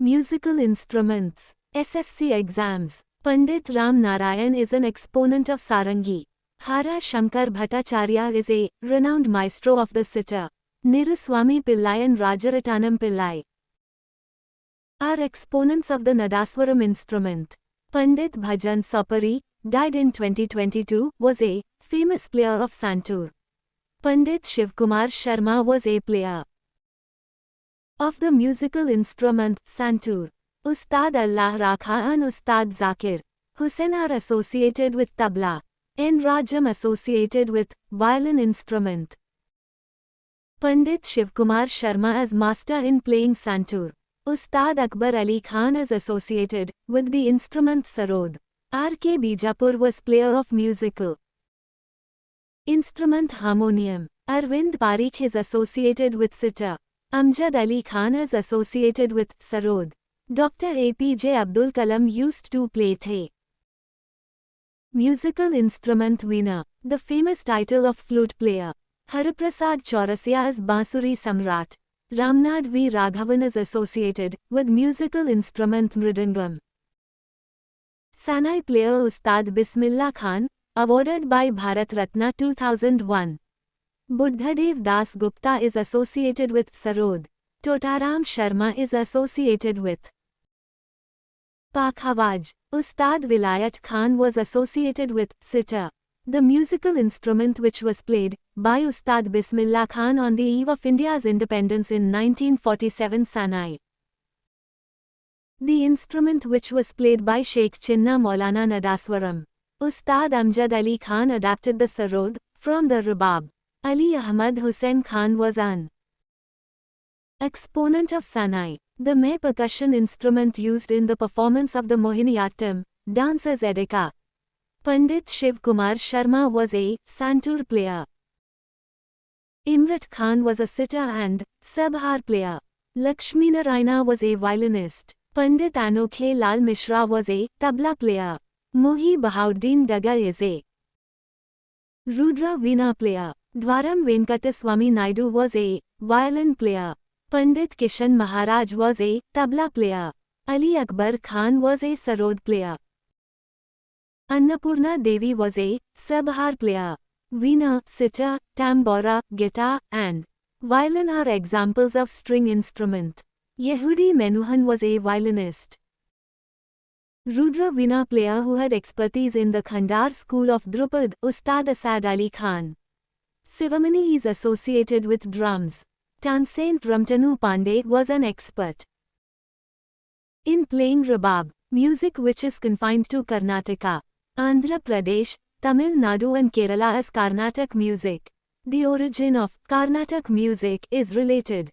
Musical instruments. SSC exams. Pandit Ram Narayan is an exponent of Sarangi. Hara Shankar Bhattacharya is a renowned maestro of the sitar. Niruswami Pillai and Rajaratnam Pillai are exponents of the Nadaswaram instrument. Pandit Bhajan Sopari, died in 2022, was a famous player of santoor. Pandit Shivkumar Sharma was a player of the musical instrument santoor. Ustad Allah Rakha and Ustad Zakir Hussain are associated with tabla, and Rajam associated with violin instrument. Pandit Shivkumar Sharma as master in playing santoor. Ustad Akbar Ali Khan is associated with the instrument sarod. R.K. Bijapur was player of musical instrument harmonium. Arvind Parikh is associated with sitar. Amjad Ali Khan is associated with sarod. Dr. APJ Abdul Kalam used to play the musical instrument veena, the famous title of flute player. Hariprasad Chaurasia is Bansuri Samrat. Ramnath V. Raghavan is associated with musical instrument mridangam. Sanai player Ustad Bismillah Khan, awarded by Bharat Ratna 2001. Buddhadev Das Gupta is associated with sarod. Totaram Sharma is associated with Pakhawaj. Ustad Vilayat Khan was associated with sitar, the musical instrument which was played by Ustad Bismillah Khan on the eve of India's independence in 1947 Sanai. The instrument which was played by Sheikh Chinna Maulana Nadaswaram. Ustad Amjad Ali Khan adapted the sarod from the rubab. Ali Ahmad Hussain Khan was an exponent of Sanai, the main percussion instrument used in the performance of the Mohiniyattam dance as Edika. Pandit Shiv Kumar Sharma was a santoor player. Imrat Khan was a sitar and sabhar player. Lakshmi Narayana was a violinist. Pandit Anokhe Lal Mishra was a tabla player. Mohi Bahauddin Daga is a Rudra Veena player. Dwaram Venkataswamy Naidu was a violin player. Pandit Kishan Maharaj was a tabla player. Ali Akbar Khan was a sarod player. Annapurna Devi was a sabhar player. Veena, sitar, tambora, guitar, and violin are examples of string instrument. Yehudi Menuhan was a violinist. Rudra Veena player who had expertise in the Khandar school of Drupad, Ustad Asad Ali Khan. Sivamani is associated with drums. Tansen Ramtanu Pandey was an expert in playing rabab, music which is confined to Karnataka, Andhra Pradesh, Tamil Nadu and Kerala as Carnatic music. The origin of Carnatic music is related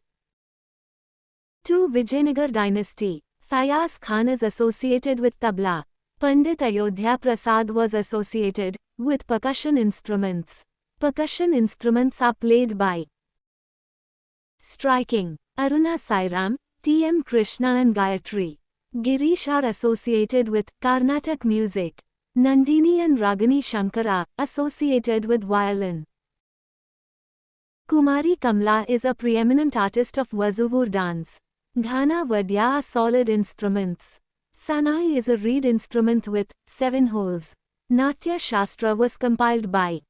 to Vijayanagar dynasty. Fayaz Khan is associated with tabla. Pandit Ayodhya Prasad was associated with percussion instruments. Percussion instruments are played by striking. Aruna Sairam, T.M. Krishna and Gayatri Girish are associated with Carnatic music. Nandini and Ragini Shankar are associated with violin. Kumari Kamla is a preeminent artist of Vazuvur dance. Ghana Vadya are solid instruments. Sanai is a reed instrument with 7 holes. Natya Shastra was compiled by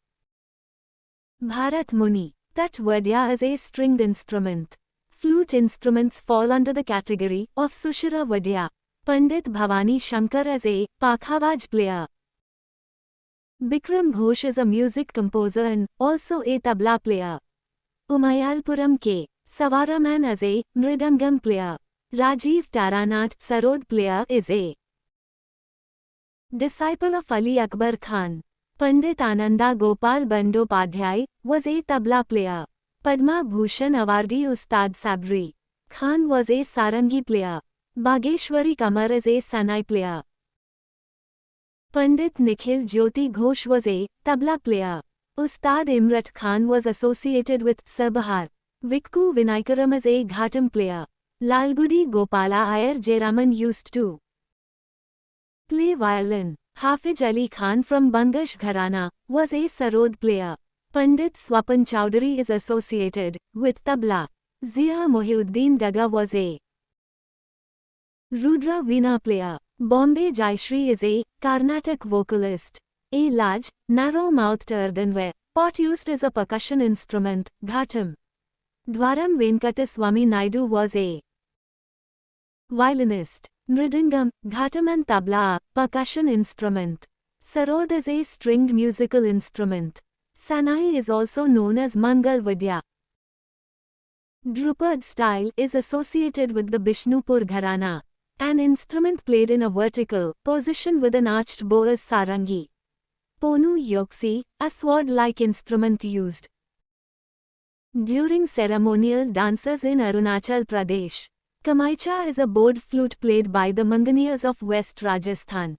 Bharat Muni. Tat Vadya is a stringed instrument. Flute instruments fall under the category of Sushira Vadya. Pandit Bhavani Shankar is a Pakhawaj player. Bikram Ghosh is a music composer and also a tabla player. Umayalpuram K. Savaraman is a mridangam player. Rajiv Taranat sarod player is a disciple of Ali Akbar Khan. Pandit Ananda Gopal Bandopadhyay was a tabla player. Padma Bhushan Awardi Ustad Sabri Khan was a sarangi player. Bageshwari Kamar is a sanai player. Pandit Nikhil Jyoti Ghosh was a tabla player. Ustad Imrat Khan was associated with sabhar. Vikku Vinayakaram is a ghatam player. Lalgudi Gopala Iyer Jayaraman used to play violin. Hafiz Ali Khan from Bangash Gharana was a sarod player. Pandit Swapan Chowdhury is associated with tabla. Zia Mohiuddin Daga was a Rudra Veena player. Bombay Jayashree is a Carnatic vocalist. A large, narrow-mouthed earthenware pot used as a percussion instrument, Ghatam. Dwaram Venkateswamy Naidu was a violinist. Mridangam, Ghatam and tabla, percussion instrument. Sarod is a stringed musical instrument. Sanai is also known as Mangal Vidya. Drupad style is associated with the Bishnupur Gharana. An instrument played in a vertical position with an arched bow is sarangi. Ponu yoksi, a sword-like instrument used during ceremonial dances in Arunachal Pradesh. Kamaicha is a bowed flute played by the Manganias of West Rajasthan.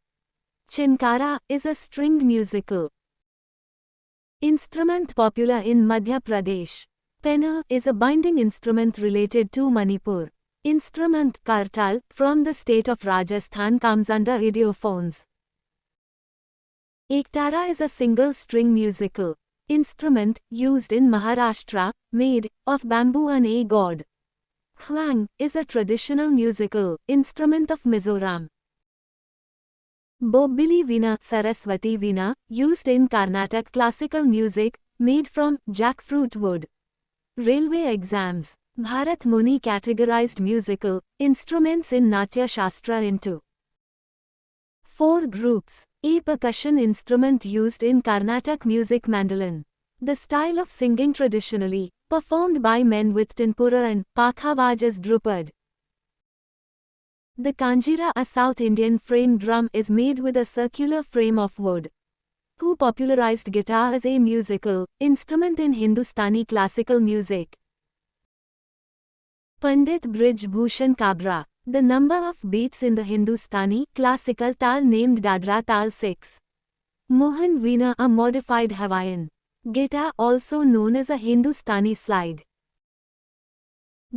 Chinkara is a stringed musical instrument popular in Madhya Pradesh. Penna is a binding instrument related to Manipur. Instrument Kartal from the state of Rajasthan comes under idiophones. Ektara is a single-string musical instrument used in Maharashtra, made of bamboo and a god. Khwang is a traditional musical instrument of Mizoram. Bobbili Veena, Saraswati Veena, used in Carnatic classical music, made from jackfruit wood. Railway exams. Bharat Muni categorized musical instruments in Natya Shastra into 4 groups. A percussion instrument used in Carnatic music mandolin. The style of singing traditionally performed by men with tinpura and pakhavaj is Drupad. The kanjira, a South Indian frame drum, is made with a circular frame of wood. Who popularized guitar as a musical instrument in Hindustani classical music? Pandit Brij Bhushan Kabra. The number of beats in the Hindustani classical tal named Dadra Tal 6. Mohan Veena, a modified Hawaiian guitar also known as a Hindustani slide.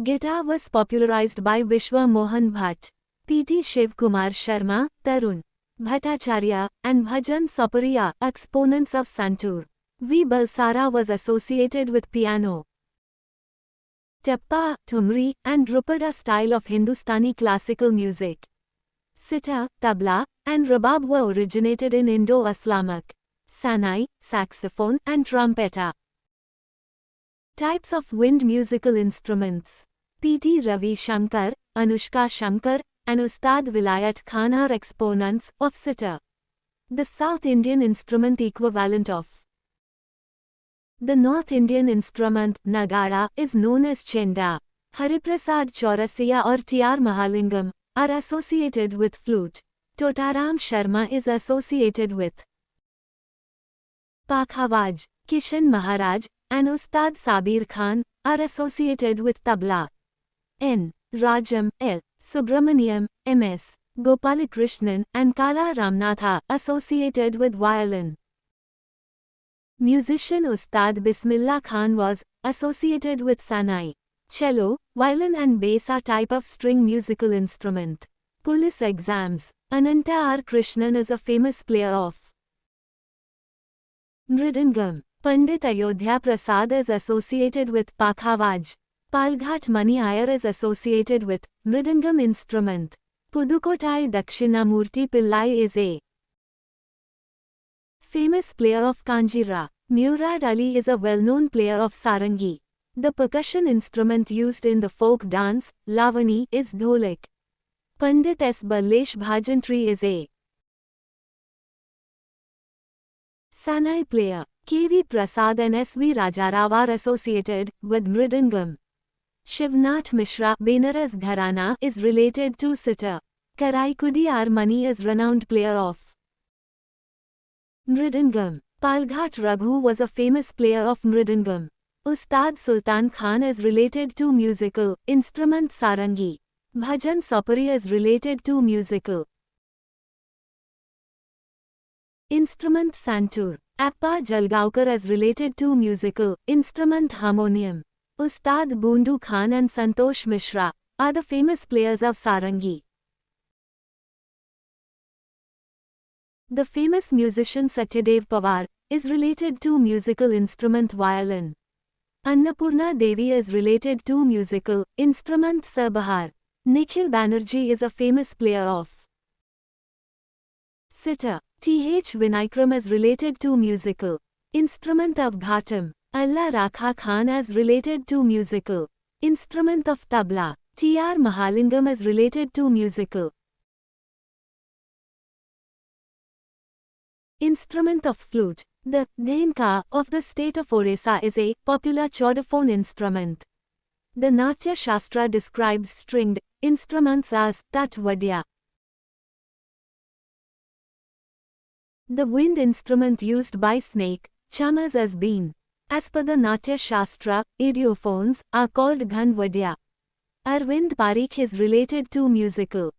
Guitar was popularized by Vishwa Mohan Bhatt, P.T. Shiv Kumar Sharma, Tarun Bhattacharya, and Bhajan Sapariya, exponents of Santur. V. Balsara was associated with piano, Tappa, Thumri, and Drupada style of Hindustani classical music. Sitar, tabla, and rabab were originated in Indo-Islamic. Sanai, saxophone, and trumpeta. Types of wind musical instruments. P.T. Ravi Shankar, Anushka Shankar, and Ustad Vilayat Khan are exponents of sitar, the South Indian instrument equivalent of the North Indian instrument, Nagara, is known as Chenda. Hariprasad Chaurasiya or T.R. Mahalingam are associated with flute. Totaram Sharma is associated with Pakhavaj. Kishan Maharaj and Ustad Sabir Khan are associated with tabla. N. Rajam, L. Subramaniam, M.S. Gopalakrishnan, and Kala Ramnatha associated with violin. Musician Ustad Bismillah Khan was associated with Sanai. Cello, violin and bass are type of string musical instrument. Police exams. Ananta R. Krishnan is a famous player of Mridangam. Pandit Ayodhya Prasad is associated with Pakhavaj. Palghat Mani Iyer is associated with Mridangam instrument. Pudukottai Dakshinamurti Pillai is a famous player of Kanjira. Murad Ali is a well-known player of Sarangi. The percussion instrument used in the folk dance, Lavani, is dholak. Pandit S. Ballesh Bhajantri is a Sanai player. K.V. Prasad and S.V. Rajarao are associated with Mridangam. Shivnath Mishra, Benaras Gharana, is related to sitar. Karaikudi R. Mani is renowned player of Mridangam. Palghat Raghu was a famous player of Mridangam. Ustad Sultan Khan is related to musical instrument Sarangi. Bhajan Sapari is related to musical instrument Santur. Appa Jalgaonkar is related to musical instrument harmonium. Ustad Bundu Khan and Santosh Mishra are the famous players of Sarangi. The famous musician Satyadev Pawar is related to musical instrument violin. Annapurna Devi is related to musical instrument Sabahar. Nikhil Banerjee is a famous player of sitar. Th. Vinayakram is related to musical instrument of Ghatam. Allah Rakha Khan is related to musical instrument of tabla. T.R. Mahalingam is related to musical instrument of flute. The dhenka of the state of Orissa is a popular chaudophone instrument. The Natya Shastra describes stringed instruments as tatvadya. The wind instrument used by snake charmers as been. As per the Natya Shastra, idiophones are called ghanvadya. Arvind Parikh is related to musical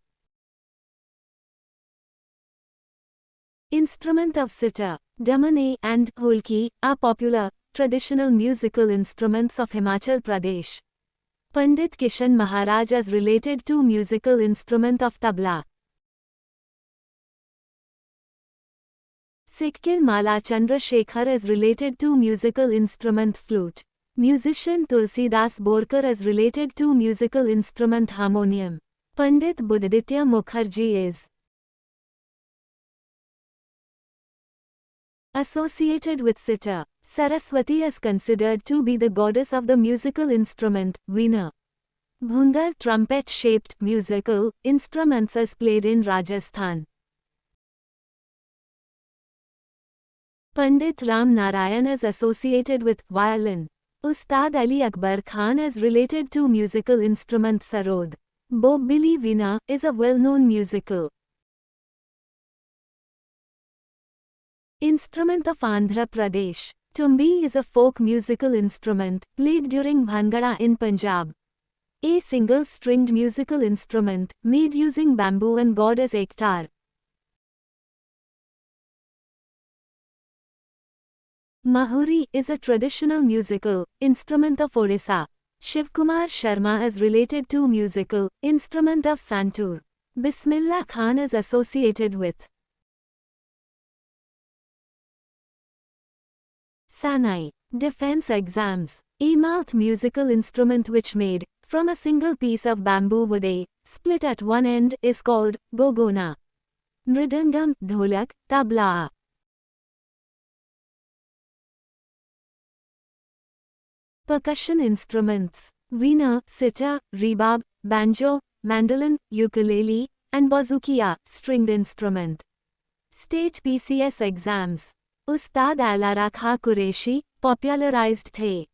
instrument of sitar. Damane and hulki are popular, traditional musical instruments of Himachal Pradesh. Pandit Kishan Maharaj is related to musical instrument of tabla. Sikkil Mala Chandra Shekhar is related to musical instrument flute. Musician Tulsidas Borkar is related to musical instrument harmonium. Pandit Buddhaditya Mukherjee is associated with sitar. Saraswati is considered to be the goddess of the musical instrument, veena. Bhungar trumpet-shaped musical instruments is played in Rajasthan. Pandit Ram Narayan is associated with violin. Ustad Ali Akbar Khan is related to musical instrument sarod. Bobbili veena is a well-known musical instrument of Andhra Pradesh. Tumbi is a folk musical instrument played during Bhangra in Punjab. A single-stringed musical instrument made using bamboo and god as ektar. Mahuri is a traditional musical instrument of Orissa. Shivkumar Sharma is related to musical instrument of Santur. Bismillah Khan is associated with Sanai. Defense exams. A mouth musical instrument which made from a single piece of bamboo with a split at one end is called gogona. Mridangam, dholak, tabla. Percussion instruments. Veena, sitar, rebab, banjo, mandolin, ukulele, and bouzouki stringed instrument. State PCS exams. Ustad Alarakha Qureshi popularized the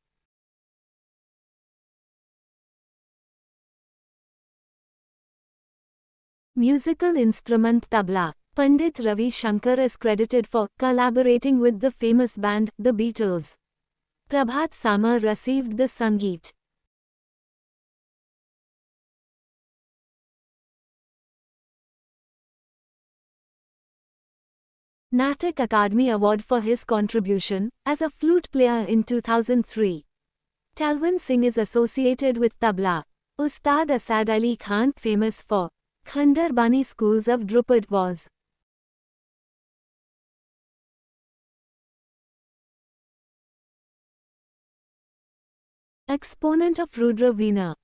musical instrument tabla. Pandit Ravi Shankar is credited for collaborating with the famous band The Beatles. Prabhat Samar received the Sangeet Natak Akademi Award for his contribution as a flute player in 2003. Talwin Singh is associated with tabla. Ustad Asad Ali Khan, famous for Khandar Bani schools of Drupad, was exponent of Rudra Veena.